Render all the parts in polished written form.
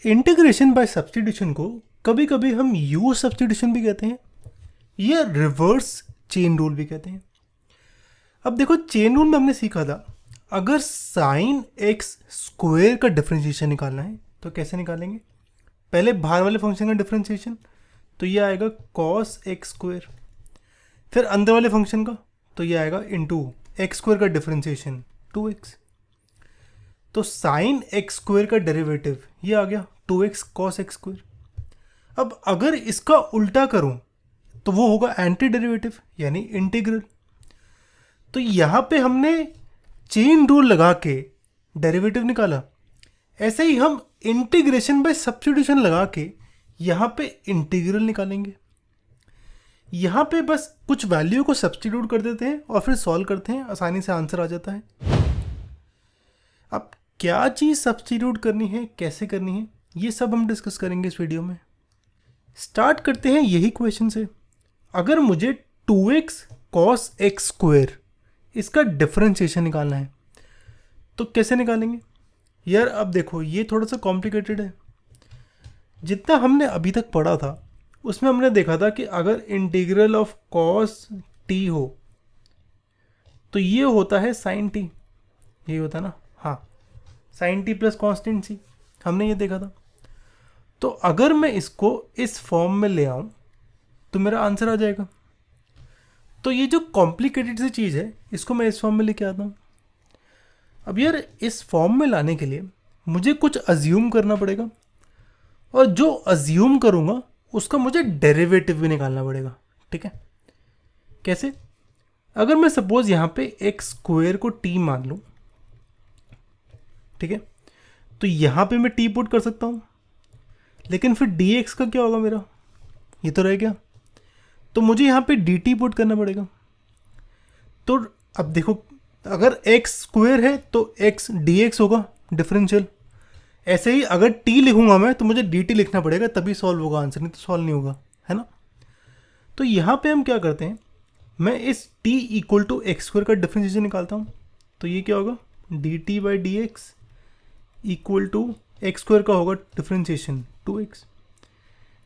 Integration by substitution को कभी कभी हम यू सब्स्टिट्यूशन भी कहते हैं या रिवर्स चेन रूल भी कहते हैं। अब देखो, चेन रूल में हमने सीखा था अगर साइन एक्स स्क्वायर का डिफरेंशिएशन निकालना है तो कैसे निकालेंगे। पहले बाहर वाले फंक्शन का डिफरेंशिएशन, तो ये आएगा कॉस एक्स स्क्वायर। फिर अंदर वाले फंक्शन का तो ये आएगा इंटू एक्स स्क्वायर का डिफरेंशिएशन 2x। तो साइन एक्स स्क्वायर का डेरिवेटिव ये आ गया 2x कॉस एक्स स्क्वायर। अब अगर इसका उल्टा करूं तो वो होगा एंटी डेरिवेटिव यानी इंटीग्रल। तो यहाँ पे हमने चेन रूल लगा के डेरिवेटिव निकाला, ऐसे ही हम इंटीग्रेशन बाय सब्स्टिट्यूशन लगा के यहाँ पे इंटीग्रल निकालेंगे। यहाँ पे बस कुछ वैल्यू को सब्स्टिट्यूट कर देते हैं और फिर सॉल्व करते हैं, आसानी से आंसर आ जाता है। अब क्या चीज़ सब्स्टिट्यूट करनी है, कैसे करनी है, ये सब हम डिस्कस करेंगे इस वीडियो में। स्टार्ट करते हैं यही क्वेश्चन से। अगर मुझे 2x cos x स्क्वायर इसका डिफरेंशिएशन निकालना है तो कैसे निकालेंगे यार। अब देखो, ये थोड़ा सा कॉम्प्लिकेटेड है। जितना हमने अभी तक पढ़ा था उसमें हमने देखा था कि अगर इंटीग्रल ऑफ cos t हो तो ये होता है sin t, ये होता है ना, हाँ, sin t plus constant c, हमने ये देखा था। तो अगर मैं इसको इस फॉर्म में ले आऊँ तो मेरा आंसर आ जाएगा। तो ये जो कॉम्प्लिकेटेड सी चीज़ है इसको मैं इस फॉर्म में लेके आता हूँ। अब यार इस फॉर्म में लाने के लिए मुझे कुछ अज्यूम करना पड़ेगा, और जो अज्यूम करूँगा उसका मुझे डेरिवेटिव भी निकालना पड़ेगा। ठीक है, कैसे? अगर मैं सपोज यहाँ पे एक्स स्क्वायर को टी मान लूँ, ठीक है, तो यहाँ पे मैं टी पुट कर सकता हूँ, लेकिन फिर डी एक्स का क्या होगा मेरा, ये तो रह गया। तो मुझे यहाँ पे डी टी पुट करना पड़ेगा। तो अब देखो, अगर एक्स स्क्वायर है तो एक्स डी एक्स होगा डिफरेंशियल। ऐसे ही अगर टी लिखूंगा मैं तो मुझे डी टी लिखना पड़ेगा, तभी सॉल्व होगा आंसर, नहीं तो सॉल्व नहीं होगा, है ना। तो यहाँ पे हम क्या करते हैं, मैं इस T equal to x square का डिफरेंशिएशन निकालता हूँ। तो ये क्या होगा, D T by D x equal to x square का होगा डिफरेंशिएशन 2x,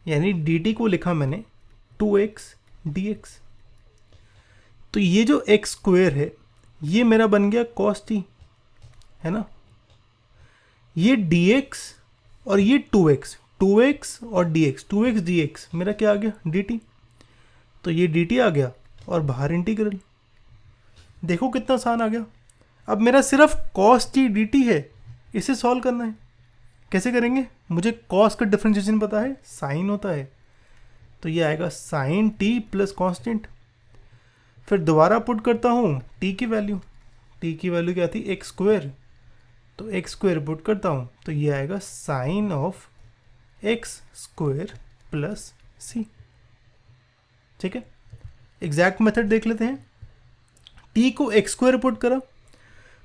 यानी डी टी को लिखा मैंने 2x dx। तो ये जो एक्स स्क्वायर है ये मेरा बन गया cos t, है ना। ये dx और ये 2x और dx, 2x dx मेरा क्या आ गया dt। तो ये dt आ गया और बाहर इंटीग्रल। देखो कितना आसान आ गया। अब मेरा सिर्फ cos t dt है, इसे सॉल्व करना है। कैसे करेंगे, मुझे cos का डिफरेंशिएशन पता है, साइन होता है, तो ये आएगा साइन t प्लस कॉन्स्टेंट। फिर दोबारा पुट करता हूँ t की वैल्यू क्या थी, एक्स स्क्वायर, तो एक्स स्क्वायर पुट करता हूँ तो ये आएगा sine of x square plus c। ठीक है, एग्जैक्ट मेथड देख लेते हैं। t को एक्स स्क्वायर पुट करा,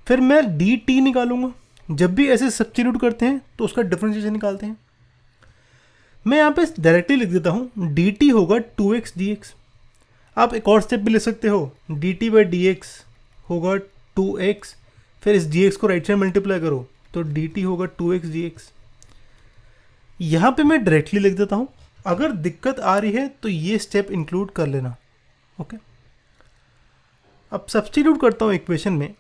फिर मैं dt निकालूंगा। जब भी ऐसे सब्स्टिट्यूट करते हैं तो उसका डिफरेंशिएशन निकालते हैं। मैं यहाँ पे डायरेक्टली लिख देता हूँ, dt होगा 2x dx। आप एक और स्टेप भी ले सकते हो, dt बाई dx होगा 2x, फिर इस dx को राइट साइड मल्टीप्लाई करो तो dt होगा 2x dx। यहाँ पे मैं डायरेक्टली लिख देता हूँ। अगर दिक्कत आ रही है तो ये स्टेप इंक्लूड कर लेना। ओके, अब सब्स्टिट्यूट करता हूँ इक्वेशन में,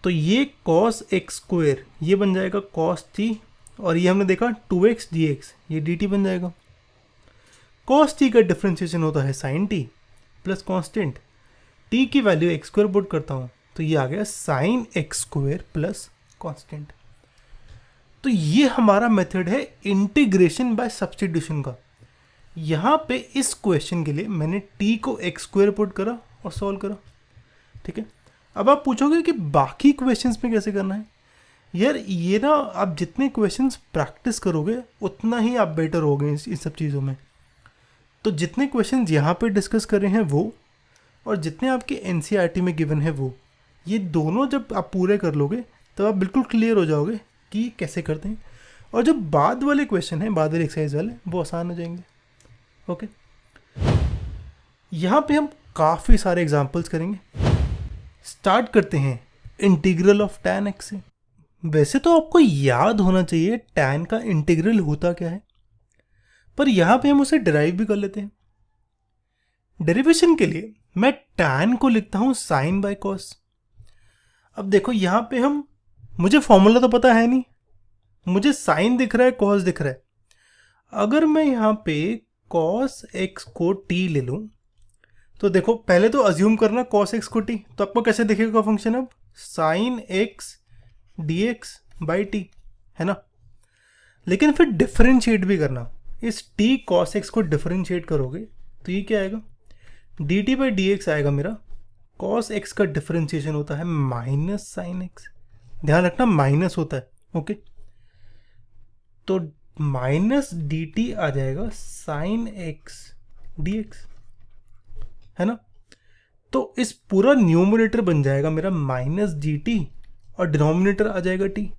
तो ये cos x स्क्वायर ये बन जाएगा cos t, और ये हमने देखा 2x dx ये dt बन जाएगा। cos t का डिफरेंशिएशन होता है sin t plus constant, t की वैल्यू एक्स स्क्वायर पुट करता हूँ तो ये आ गया sin x square plus constant. तो ये हमारा मेथड है इंटीग्रेशन बाय सब्स्टिट्यूशन का। यहाँ पे इस क्वेश्चन के लिए मैंने t को एक्स स्क्वायर पुट करा और सॉल्व करा। ठीक है, अब आप पूछोगे कि बाकी क्वेश्चंस में कैसे करना है। यार ये ना, आप जितने क्वेश्चंस प्रैक्टिस करोगे उतना ही आप बेटर होगे इन सब चीज़ों में। तो जितने क्वेश्चंस यहाँ पे डिस्कस कर रहे हैं वो, और जितने आपके एनसीईआरटी में गिवन है वो, ये दोनों जब आप पूरे कर लोगे तब आप बिल्कुल क्लियर हो जाओगे कि कैसे करते हैं। और जो बाद वाले क्वेश्चन हैं, बाद वाले एक्सरसाइज वाले, वो आसान हो जाएंगे। ओके, यहाँ पे हम काफ़ी सारे एग्जाम्पल्स करेंगे। स्टार्ट करते हैं इंटीग्रल ऑफ tan x से। वैसे तो आपको याद होना चाहिए tan का इंटीग्रल होता क्या है, पर यहाँ पे हम उसे डिराइव भी कर लेते हैं। डेरिवेशन के लिए मैं tan को लिखता हूँ sin बाय cos। अब देखो यहाँ पे मुझे फॉर्मूला तो पता है नहीं, मुझे साइन दिख रहा है, cos दिख रहा है। अगर मैं यहाँ पे cos x को t ले लूँ तो देखो पहले तो अज्यूम करना cos x को t, तो आपको कैसे दिखेगा फंक्शन अब sin x dx by t, है ना। लेकिन फिर डिफरेंशिएट भी करना, इस t cos x को डिफरेंशिएट करोगे तो ये क्या आएगा, dt बाई dx आएगा मेरा। cos x का डिफरेंशिएशन होता है माइनस साइन x, ध्यान रखना माइनस होता है, ओके। तो माइनस डी टी आ जाएगा साइन एक्स डी एक्स, है ना। तो इस पूरा न्यूमरेटर बन जाएगा मेरा माइनस डी टी और डिनोमिनेटर आ जाएगा टी,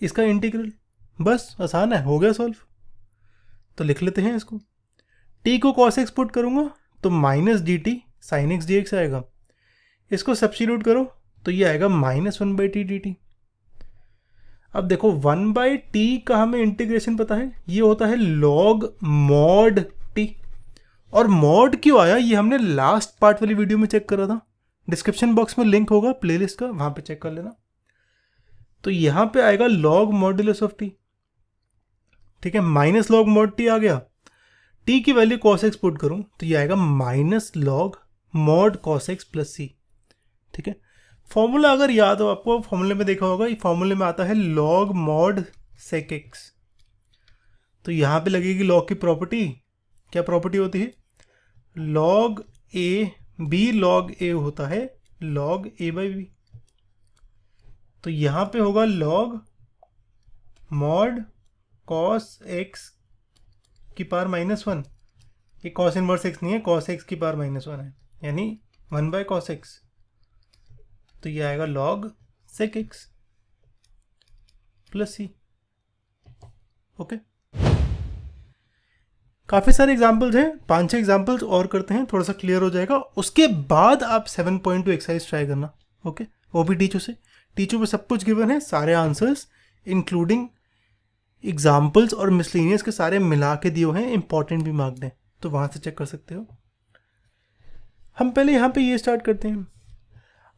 इसका इंटीग्रल। बस आसान है, हो गया सॉल्व। तो लिख लेते हैं इसको, टी को कॉस एक्स पुट करूंगा तो minus D T sign x D x आएगा। इसको सब्स्टिट्यूट करो तो ये आएगा minus one by T D T. अब देखो वन बाई टी का हमें इंटीग्रेशन पता है, ये होता है लॉग मॉड टी। और मॉड क्यों आया ये हमने लास्ट पार्ट वाली वीडियो में चेक करा था, डिस्क्रिप्शन बॉक्स में लिंक होगा प्लेलिस्ट का, वहां पे चेक कर लेना। तो यहां पे आएगा लॉग मॉड्यूलस ऑफ टी, ठीक है। माइनस लॉग मॉड टी आ गया, टी की वैल्यू कॉस एक्स पुट करूं तो ये आएगा minus log mod cos x plus c, ठीक है। फॉर्मूला अगर याद हो आपको, फॉर्मूले में देखा होगा, ये फॉर्मूले में आता है लॉग मॉड सेक एक्स। तो यहां पे लगेगी लॉग की प्रॉपर्टी, क्या प्रॉपर्टी होती है, लॉग ए बी लॉग ए होता है लॉग ए बाई बी। तो यहां पे होगा लॉग मॉड कॉस एक्स की पावर माइनस वन, ये कॉस इनवर्स एक्स नहीं है, कॉस एक्स की पावर माइनस वन है, यानी वन बाय कॉस एक्स। तो ये आएगा लॉग सेक एक्स प्लस सी, ओके। काफ़ी सारे एग्जाम्पल्स हैं, 5-6 एग्जाम्पल्स और करते हैं, थोड़ा सा क्लियर हो जाएगा। उसके बाद आप 7.2 एक्सरसाइज ट्राई करना, ओके। वो भी टीचर से, टीचर पे सब कुछ गिवन है, सारे आंसर्स इंक्लूडिंग एग्जाम्पल्स और मिसलेनियस के सारे मिला के दिए हैं, इंपॉर्टेंट भी मार्क्ड हैं, तो वहाँ से चेक कर सकते हो। हम पहले यहाँ पे ये स्टार्ट करते हैं।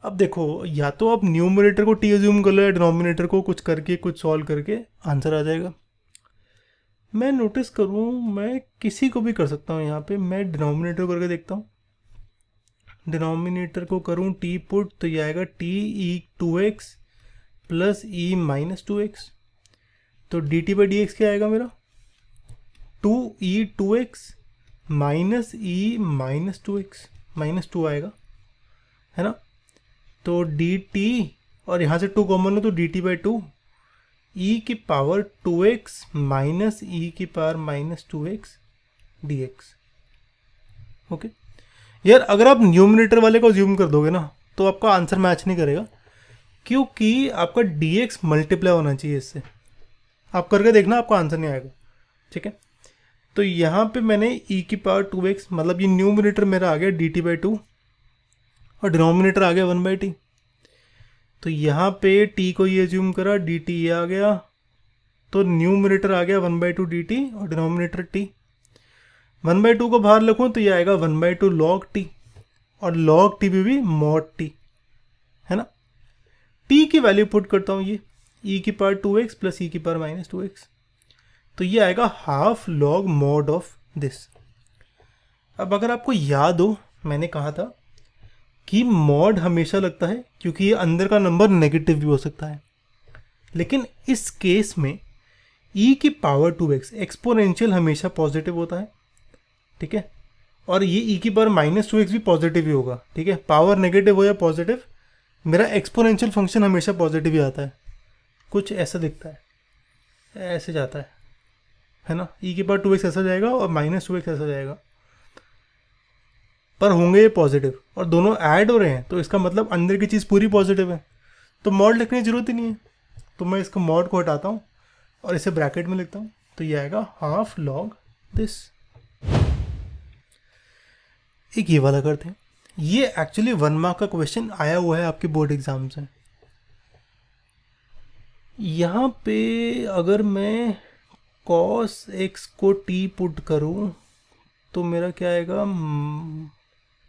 अब देखो, या तो आप न्यूमरेटर को टी अज्यूम कर लो या डिनोमिनेटर को कुछ करके कुछ सॉल्व करके आंसर आ जाएगा। मैं नोटिस करूँ, मैं किसी को भी कर सकता हूँ। यहाँ पे मैं डिनोमिनेटर करके देखता हूँ, डिनोमिनेटर को करूँ टी पुट तो ये आएगा t e two x plus e minus two x. तो D T by D x क्या आएगा मेरा, two e two x minus e minus two x, minus two आएगा, है ना। तो डी टी और यहाँ से टू कॉमन हो तो डी टी बाई टू ई की पावर टू एक्स माइनस ई की power minus two x D x, okay. यार अगर आप न्यूमरेटर वाले को ज्यूम कर दोगे ना तो आपका आंसर मैच नहीं करेगा, क्योंकि आपका डी एक्स मल्टीप्लाई होना चाहिए इससे। आप करके देखना, आपका आंसर नहीं आएगा, ठीक है। तो यहाँ पे मैंने ई की पावर टू एक्स, मतलब ये न्यूमरेटर मेरा आ गया डी टी बाई टू और डिनोमिनेटर आ गया वन बाई टी। तो यहाँ पे t को ये ज्यूम करा, डी टी ये आ गया, तो न्यूमरेटर आ गया one by two d t और denominator t। One by two को बाहर लिखूँ तो ये आएगा one by two log t, और लॉग टी भी मॉड टी, है ना। t की वैल्यू पुट करता हूँ, ये e की पावर टू एक्स प्लस ई की पावर माइनस टू एक्स, तो ये आएगा half log mod of this. अब अगर आपको याद हो, मैंने कहा था कि मॉड हमेशा लगता है क्योंकि ये अंदर का नंबर नेगेटिव भी हो सकता है, लेकिन इस केस में e की पावर 2x एक्सपोनेंशियल हमेशा पॉजिटिव होता है, ठीक है। और ये e की पावर माइनस 2x भी पॉजिटिव ही होगा, ठीक है। पावर नेगेटिव हो या पॉजिटिव, मेरा एक्सपोनेंशियल फंक्शन हमेशा पॉजिटिव ही आता है। कुछ ऐसा दिखता है, ऐसे जाता है ना। e की पावर 2x ऐसा जाएगा और माइनस 2x ऐसा जाएगा, पर होंगे ये पॉजिटिव और दोनों ऐड हो रहे हैं, तो इसका मतलब अंदर की चीज़ पूरी पॉजिटिव है, तो मॉड लिखने की ज़रूरत ही नहीं है। तो मैं इसका मॉड को हटाता हूँ और इसे ब्रैकेट में लिखता हूँ, तो ये आएगा हाफ लॉग दिस। एक ये वाला करते हैं, ये एक्चुअली 1 मार्क का क्वेश्चन आया हुआ है आपके बोर्ड एग्जाम से। यहाँ पे अगर मैं cos x को t पुट करूँ तो मेरा क्या आएगा,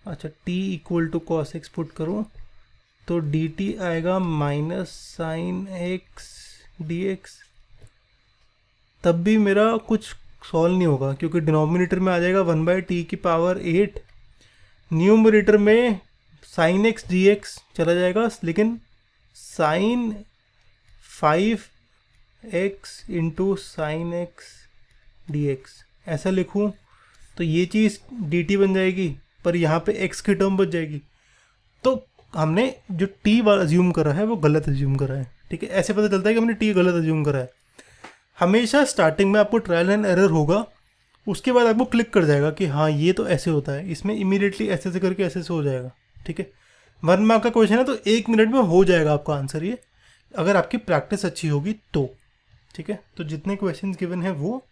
अच्छा t equal to cos x put करूँ तो डी टी आएगा minus sine x D x. तब भी मेरा कुछ सॉल्व नहीं होगा क्योंकि डिनोमिनेटर में आ जाएगा 1/t⁸, न्यूमरेटर में साइन एक्स डी एक्स चला जाएगा, लेकिन sine 5x into sine x D x ऐसा लिखूँ तो ये चीज़ dt बन जाएगी, पर यहाँ पे x की टर्म बच जाएगी। तो हमने जो t वाला अज्यूम करा है वो गलत अज्यूम करा है, ठीक है। ऐसे पता चलता है कि हमने t गलत अज्यूम करा है। हमेशा स्टार्टिंग में आपको ट्रायल एंड एरर होगा, उसके बाद आपको क्लिक कर जाएगा कि हाँ ये तो ऐसे होता है, इसमें इमीडिएटली ऐसे करके ऐसे से हो जाएगा, ठीक है। 1 मार्क का क्वेश्चन है तो 1 मिनट में हो जाएगा आपका आंसर ये, अगर आपकी प्रैक्टिस अच्छी होगी तो, ठीक है। तो जितने क्वेश्चंस गिवन है वो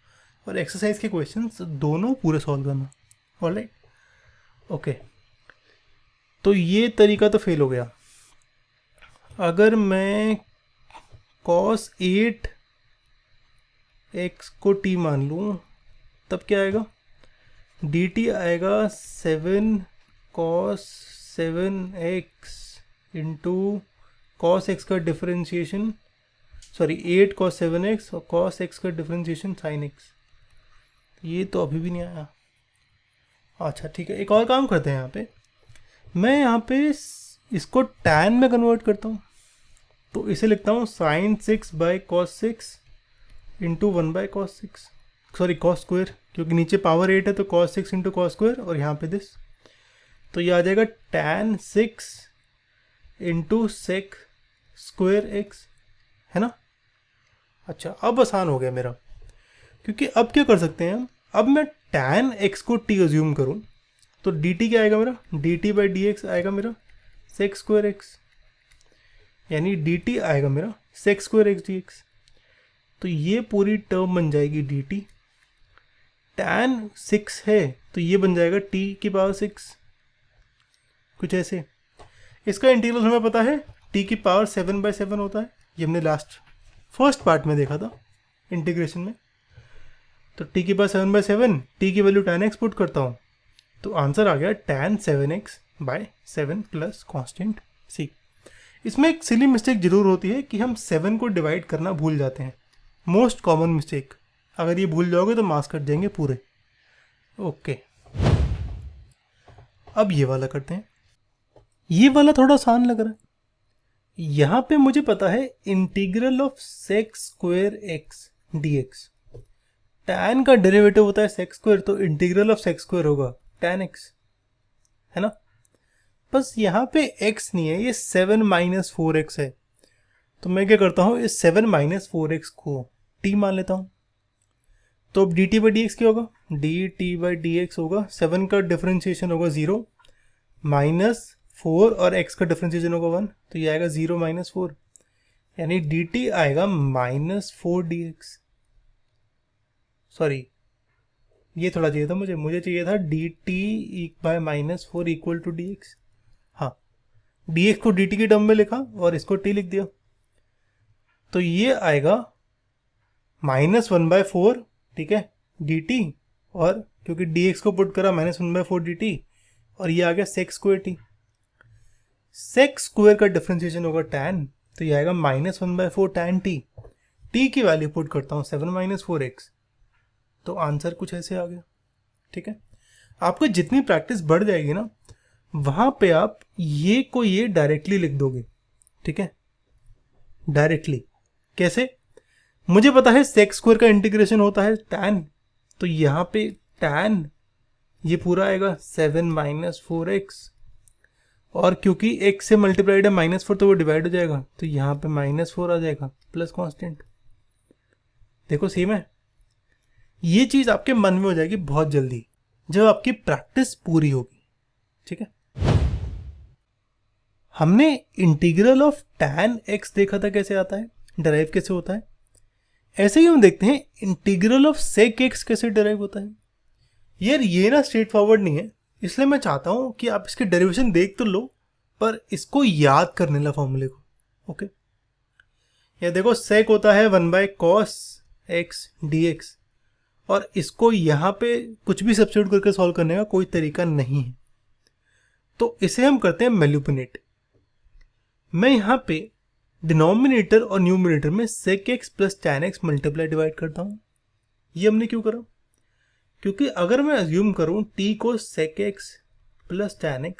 और एक्सरसाइज के क्वेश्चंस दोनों पूरे सॉल्व करना, ऑलराइट, ओके। तो ये तरीका तो फेल हो गया। अगर मैं cos 8x को t मान लूँ तब क्या आएगा, dt आएगा 7 cos 7x into cos x का डिफरेंशिएशन, सॉरी 8 cos 7x और cos x का डिफरेंशिएशन sin x। ये तो अभी भी नहीं आया। अच्छा ठीक है, एक और काम करते हैं यहाँ पे, मैं यहाँ पे इसको tan में कन्वर्ट करता हूँ, तो इसे लिखता हूँ sin 6/cos 6 into 1/cos 6, sorry cos square, क्योंकि नीचे पावर 8 है तो cos 6 इंटू cos स्क्वायर और यहाँ पे दिस, तो ये आ जाएगा tan 6 into sec square x, है ना। अच्छा अब आसान हो गया मेरा, क्योंकि अब क्या कर सकते हैं हम, अब मैं tan x को t अज्यूम करूँ तो dt क्या आएगा मेरा, dt/dx आएगा मेरा sec स्क्वायर x, यानी dt आएगा मेरा sec स्क्वायर x dx। तो ये पूरी टर्म बन जाएगी dt, tan 6 है तो ये बन जाएगा t⁶, कुछ ऐसे। इसका इंटीग्रल हमें पता है t⁻7/7 होता है, ये हमने फर्स्ट पार्ट में देखा था इंटीग्रेशन में। तो t⁻7/7, t की वैल्यू tan x पुट करता हूँ तो आंसर आ गया tan 7x/7 plus constant c। इसमें एक सिली मिस्टेक जरूर होती है कि हम 7 को डिवाइड करना भूल जाते हैं, मोस्ट कॉमन मिस्टेक। अगर ये भूल जाओगे तो मार्क्स कट जाएंगे पूरे, ओके। अब ये वाला करते हैं, ये वाला थोड़ा आसान लग रहा है। यहाँ पे मुझे पता है integral of sec square x dx, tan का डेरिवेटिव होता है sec स्क्वायर, तो इंटीग्रल ऑफ sec स्क्वायर होगा tan x, है ना। बस यहाँ पे x नहीं है, ये 7 - 4x है, तो मैं क्या करता हूँ इस 7 - 4x को t मान लेता हूँ। तो अब dt/dx क्या होगा, dt/dx होगा 7 का डिफरेंशिएशन होगा 0 -4 और x का डिफरेंशिएशन होगा 1, तो ये आएगा 0 - 4, यानी dt आएगा -4 dx। सॉरी ये थोड़ा चाहिए था मुझे चाहिए था dt/-4 इक्वल टू dx। हाँ, dx को dt की टर्म में लिखा और इसको t लिख दिया, तो ये आएगा -1/4, ठीक है, dt, और क्योंकि dx को पुट करा -1/4 dt, और ये आ गया sec square t। sec square का डिफरेंशिएशन होगा tan, तो ये आएगा -1/4 tan t। t की वैल्यू पुट करता हूँ 7 - 4x, तो आंसर कुछ ऐसे आ गया, ठीक है। आपको जितनी प्रैक्टिस बढ़ जाएगी ना, वहां पे आप ये को ये डायरेक्टली लिख दोगे, ठीक है। डायरेक्टली कैसे, मुझे पता है sec स्क्वायर का इंटीग्रेशन होता है tan, तो यहाँ पे tan ये पूरा आएगा 7 - 4x, और क्योंकि x से मल्टीप्लाइड है -4 तो वो डिवाइड हो जाएगा, तो यहाँ पे -4 आ जाएगा प्लस कांस्टेंट। देखो सेम है, ये चीज आपके मन में हो जाएगी बहुत जल्दी जब आपकी प्रैक्टिस पूरी होगी, ठीक है। हमने इंटीग्रल ऑफ tan x देखा था कैसे आता है, डिराइव कैसे होता है, ऐसे ही हम देखते हैं इंटीग्रल ऑफ sec x कैसे डिराइव होता है। यार ये ना स्ट्रेट फॉरवर्ड नहीं है, इसलिए मैं चाहता हूं कि आप इसके डेरिवेशन देख तो लो, पर इसको याद करने ला फॉर्मूले को, ओके। या देखो सेक होता है 1/cos x dx, और इसको यहाँ पे कुछ भी सब्स्टिट्यूट करके सॉल्व करने का कोई तरीका नहीं है, तो इसे हम करते हैं मैनिपुलेट। मैं यहाँ पे डिनोमिनेटर और न्यूमिनेटर में sec x plus tan x multiply divide करता हूँ। ये हमने क्यों करा? क्योंकि अगर मैं अज्यूम करूँ t को sec x plus tan x,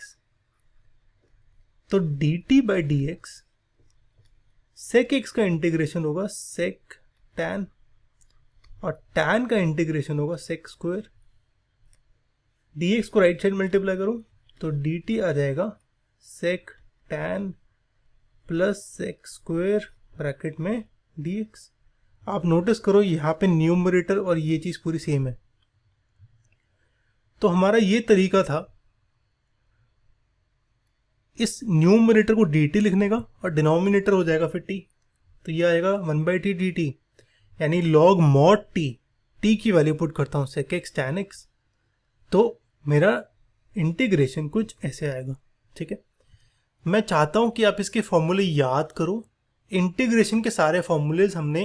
तो dt by D x sec x का इंटीग्रेशन होगा sec tan, और tan का इंटीग्रेशन होगा sec स्क्वायर। dx को राइट साइड मल्टीप्लाई करूँ तो dt आ जाएगा sec tan प्लस सेक स्क्वायर ब्रैकेट में dx। आप नोटिस करो यहाँ पे न्यूमरेटर और ये चीज़ पूरी सेम है। तो हमारा ये तरीका था इस न्यूमरेटर को dt लिखने का, और डिनोमिनेटर हो जाएगा फिर t, तो ये आएगा 1/t dt, यानी log mod t की वैल्यू पुट करता हूँ sec x tan x, तो मेरा इंटीग्रेशन कुछ ऐसे आएगा। ठीक है, मैं चाहता हूं कि आप इसके फॉर्मूले याद करो। इंटीग्रेशन के सारे फॉर्मूलेज हमने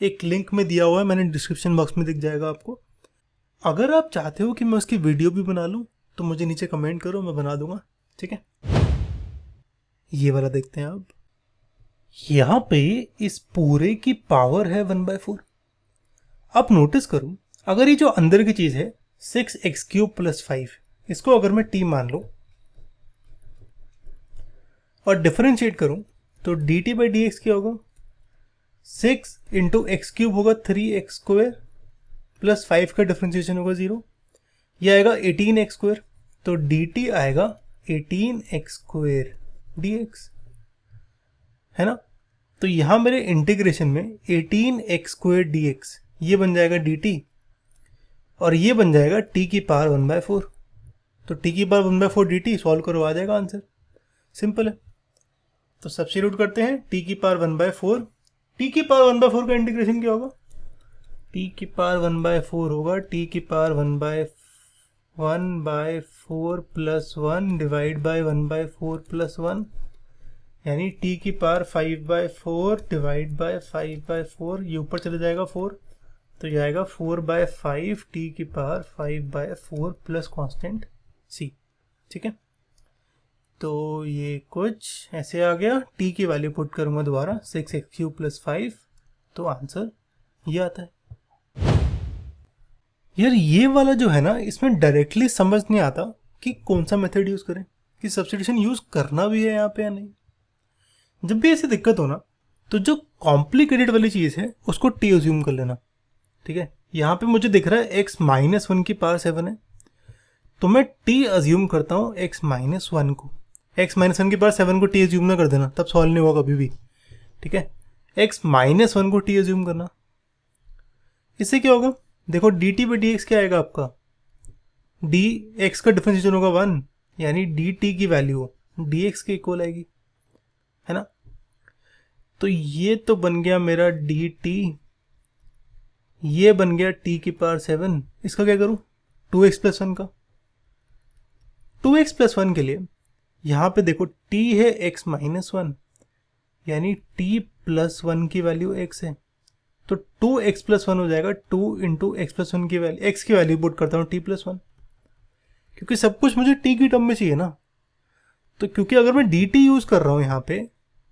एक लिंक में दिया हुआ है, मैंने डिस्क्रिप्शन बॉक्स में दिख जाएगा आपको। अगर आप चाहते हो कि मैं उसकी वीडियो भी बना लूं तो मुझे नीचे कमेंट करो, मैं बना दूंगा। ठीक है, ये वाला देखते हैं आप। यहाँ पे इस पूरे की पावर है 1/4। आप नोटिस करो, अगर ये जो अंदर की चीज़ है 6x³ + 5, इसको अगर मैं t मान लूँ और डिफरेंशिएट करूं तो dt बाई डी एक्स क्या होगा? 6 इंटू x³ होगा 3x² प्लस 5 का डिफरेंशिएशन होगा 0, यह आएगा 18x², तो dt आएगा 18x² dx, है ना। तो यहां मेरे इंटीग्रेशन में 18x² dx ये बन जाएगा dt, और ये बन जाएगा t की पावर 1/4। तो t की पावर 1/4 dt सॉल्व करो, आ जाएगा आंसर। सिंपल है। तो सब्स्टिट्यूट करते हैं t की पावर 1/4। t की पावर 1/4 का इंटीग्रेशन क्या होगा? t की पावर 1/4 होगा t की power 1/4 plus 1 divide by 1/4 plus 1, यानी t की पावर 5/4 डिवाइड बाई 5/4, ये ऊपर चले जाएगा 4, तो ये आएगा 4/5 t की पावर 5/4 प्लस कॉन्स्टेंट c। ठीक है, तो ये कुछ ऐसे आ गया। t की वैल्यू पुट करूंगा दोबारा 6x³ + 5, तो आंसर ये आता है। यार ये वाला जो है ना, इसमें डायरेक्टली समझ नहीं आता कि कौन सा मेथड यूज़ करें, कि सब्स्टिट्यूशन यूज़ करना भी है यहाँ पे या नहीं। जब भी ऐसी दिक्कत हो ना, तो जो कॉम्प्लिकेटेड वाली चीज़ है उसको t अज्यूम कर लेना। ठीक है, यहाँ पे मुझे दिख रहा है x-1 की पावर 7 है, तो मैं t अज्यूम करता हूँ x-1 को। x-1 की पावर 7 को t अज्यूम ना कर देना, तब सॉल्व नहीं होगा कभी भी। ठीक है, x-1 को t अज्यूम करना। इससे क्या होगा? देखो dt बाई डी एक्स क्या आएगा आपका? dx का डिफरेंशिएशन होगा 1, यानी dt की वैल्यू dx के इक्वल आएगी, है ना। तो ये तो बन गया मेरा dt, ये बन गया t की पावर 7। इसका क्या करूं? 2x + 1 का। 2x + 1 के लिए यहाँ पे देखो t है x-1, यानी t + 1 की वैल्यू x है, तो 2x + 1 हो जाएगा। 2 इंटू एक्स प्लस 1 की वैल्यू, x की वैल्यू पुट करता हूँ t + 1, क्योंकि सब कुछ मुझे t की टर्म में चाहिए ना। तो क्योंकि अगर मैं dt यूज़ कर रहा हूँ यहाँ पे,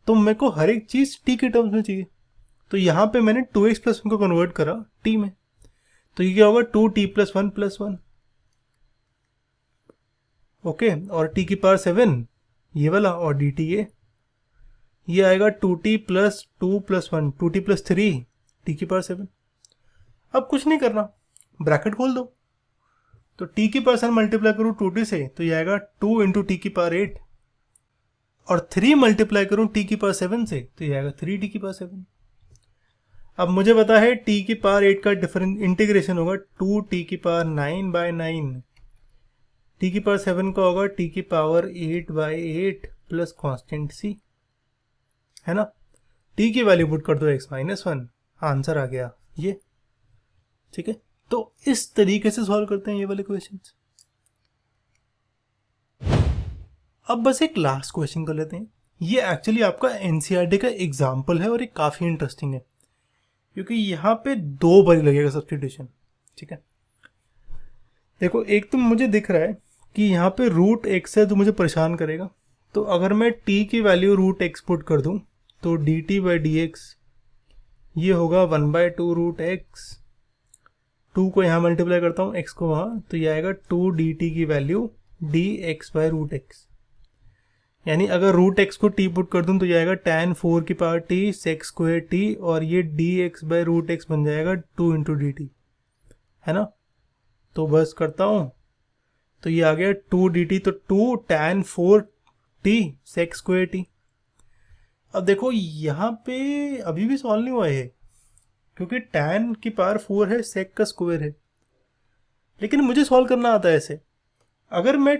तो मेरे को हर एक चीज़ t की टर्म्स में चाहिए। तो यहाँ पे मैंने 2x + 1 को कन्वर्ट करा t में, तो ये क्या होगा? 2t + 1 + 1। ओके, और t की पावर 7 ये वाला, और dt ये आएगा 2t + 2 + 1, 2t + 3 t की पावर 7। अब कुछ नहीं करना, ब्रैकेट खोल दो, तो t की पावर 7 मल्टीप्लाई करूँ 2t से, तो ये आएगा 2 इंटू t की पावर 8, और 3 मल्टीप्लाई करूँ t की पावर 7 से, तो ये आएगा 3t की पावर 7। अब मुझे पता है t की पावर 8 का इंटीग्रेशन होगा 2t की पावर 9/9, t की पावर 7 का होगा t की पावर 8/8 प्लस कॉन्स्टेंट c, है ना। t की वैल्यू पुट कर दो x-1, आंसर आ गया ये। ठीक है, तो इस तरीके से सॉल्व करते हैं ये वाले क्वेश्चंस। अब बस एक लास्ट क्वेश्चन कर लेते हैं। ये एक्चुअली आपका एनसीईआरटी का एग्जाम्पल है और ये काफ़ी इंटरेस्टिंग है क्योंकि यहाँ पे 2 बारी लगेगा सब्स्टिट्यूशन। ठीक है, देखो एक तो मुझे दिख रहा है कि यहाँ पे रूट एक्स है तो मुझे परेशान करेगा, तो अगर मैं t की वैल्यू रूट एक्स पुट कर दूँ तो dt बाई डी एक्स ये होगा 1/2 रूट एक्स, 2 को यहाँ मल्टीप्लाई करता हूँ x को वहाँ, तो ये आएगा 2 dt की value dx by root x. यानी अगर रूट एक्स को t पुट कर दूँ तो ये आएगा tan 4 की power t sec square t, और ये dx बाई रूट एक्स बन जाएगा 2 इंटू डी टी, है ना। तो बस करता हूँ, तो ये आ गया 2 dt, तो 2 tan 4 t sec square t। अब देखो यहाँ पे अभी भी सॉल्व नहीं हुआ है क्योंकि tan की पावर 4 है, सेक का स्क्वायर है, लेकिन मुझे सॉल्व करना आता है ऐसे। अगर मैं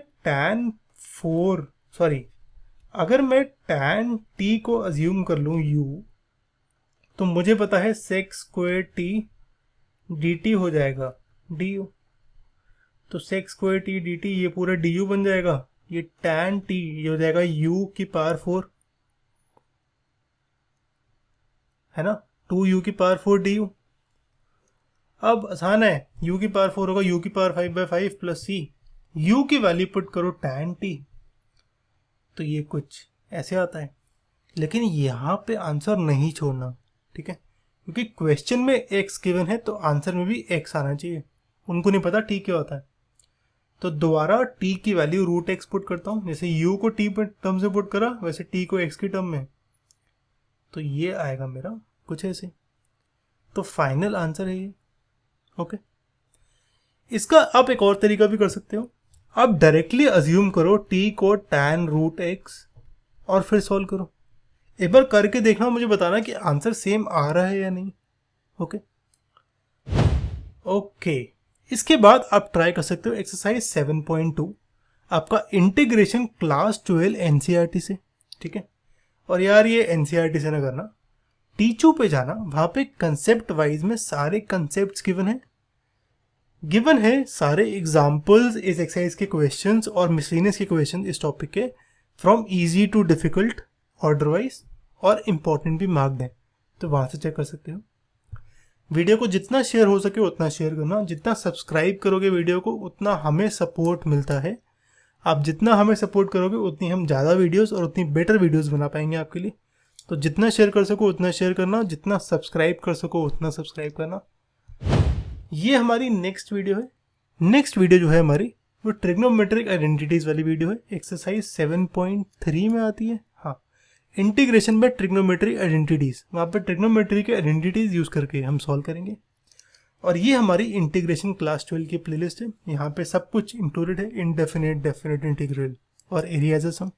अगर मैं tan t को अज्यूम कर लूँ u, तो मुझे पता है सेक स्क्वायर t dt हो जाएगा du, तो सेक स्क्वायर t dt ये पूरा du बन जाएगा, ये tan t ये हो जाएगा u की पावर 4, है ना, 2u की पावर 4 du। अब आसान है, u की पावर 4 होगा u की पावर 5/5 प्लस c, u की वैल्यू पुट करो tan t, तो ये कुछ ऐसे आता है। लेकिन यहाँ पे आंसर नहीं छोड़ना, ठीक है, क्योंकि क्वेश्चन में x गिवन है तो आंसर में भी x आना चाहिए। उनको नहीं पता t क्या होता है, तो दोबारा t की वैल्यू रूट एक्स पुट करता हूँ। जैसे u को t टर्म से पुट करा वैसे t को x की टर्म में, तो ये आएगा मेरा कुछ ऐसे। तो फाइनल आंसर है ये। ओके, इसका आप एक और तरीका भी कर सकते हो, आप डायरेक्टली अज्यूम करो t को tan रूट एक्स और फिर सॉल्व करो। एक बार करके देखना, मुझे बताना कि आंसर सेम आ रहा है या नहीं। ओके, इसके बाद आप ट्राई कर सकते हो एक्सरसाइज 7.2, आपका इंटीग्रेशन क्लास 12 एनसीईआरटी से। ठीक है, और यार ये एनसीईआरटी से ना करना, टीचू पे जाना, वहां पे कंसेप्ट वाइज में सारे कंसेप्ट गिवन है सारे एग्जाम्पल्स इस एक्सरसाइज के क्वेश्चंस और मिसलेनियस के क्वेश्चन इस टॉपिक के, from easy to difficult order wise, और इम्पॉर्टेंट भी मार्क्ड है, तो वहाँ से चेक कर सकते हो। वीडियो को जितना शेयर हो सके उतना शेयर करना, जितना सब्सक्राइब करोगे वीडियो को उतना हमें सपोर्ट मिलता है। आप जितना हमें सपोर्ट करोगे उतनी हम ज़्यादा वीडियोस और उतनी बेटर वीडियोस बना पाएंगे आपके लिए। तो जितना शेयर कर सको उतना शेयर करना, जितना सब्सक्राइब कर सको उतना सब्सक्राइब करना। ये हमारी नेक्स्ट वीडियो है। नेक्स्ट वीडियो जो है हमारी वो ट्रिग्नोमेट्रिक आइडेंटिटीज़ वाली वीडियो है, एक्सरसाइज 7.3 में आती है। हाँ, इंटीग्रेशन में ट्रिग्नोमेट्री आइडेंटिटीज़, वहाँ पे ट्रिग्नोमेट्री के आइडेंटिटीज़ यूज़ करके हम सॉल्व करेंगे। और ये हमारी इंटीग्रेशन क्लास 12 की प्लेलिस्ट है, यहाँ पे सब कुछ इंक्लूडेड है, इनडेफिनेट, डेफिनेट, इंटीग्रल और एरियाज सम।